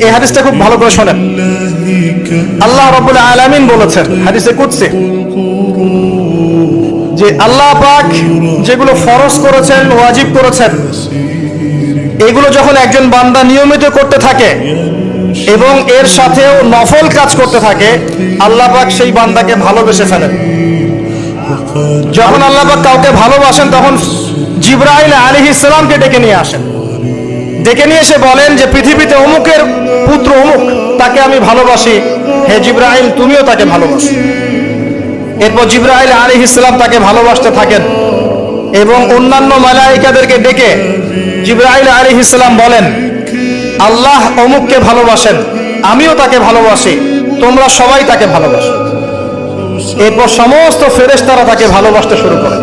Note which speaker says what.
Speaker 1: এই হাদিসটা খুব ভালো করে শোনেন। আল্লাহ রাব্বুল আলামিন বলেছেন হাদিসে কুদসি যে আল্লাহ পাক যেগুলো ফরজ করেছেন, ওয়াজিব করেছেন, এগুলো যখন একজন বান্দা নিয়মিত করতে থাকে এবং এর সাথেও নফল কাজ করতে থাকে, আল্লাহ পাক সেই বান্দাকে ভালোবেসে ফেলেন। যখন আল্লাহ পাক কাউকে ভালোবাসেন তখন জিবরাইল আলাইহিস সালামকে ডেকে নিয়ে আসেন, ডেকে নিয়ে এসে বলেন যে পৃথিবীতে অমুকের পুত্র অমুক, তাকে আমি ভালোবাসি, হে জিবরাইল তুমিও তাকে ভালোবাসো। এরপর জিবরাইল আলাইহিস সালাম তাকে ভালোবাসতে থাকেন এবং অন্যান্য মালায়েকাদেরকে ডেকে জিবরাইল আলাইহিস সালাম বলেন আল্লাহ অমুককে ভালোবাসেন, আমিও তাকে ভালোবাসি, তোমরা সবাই তাকে ভালোবাসো। এরপর সমস্ত ফেরেশতারা তাকে ভালোবাসতে শুরু করে।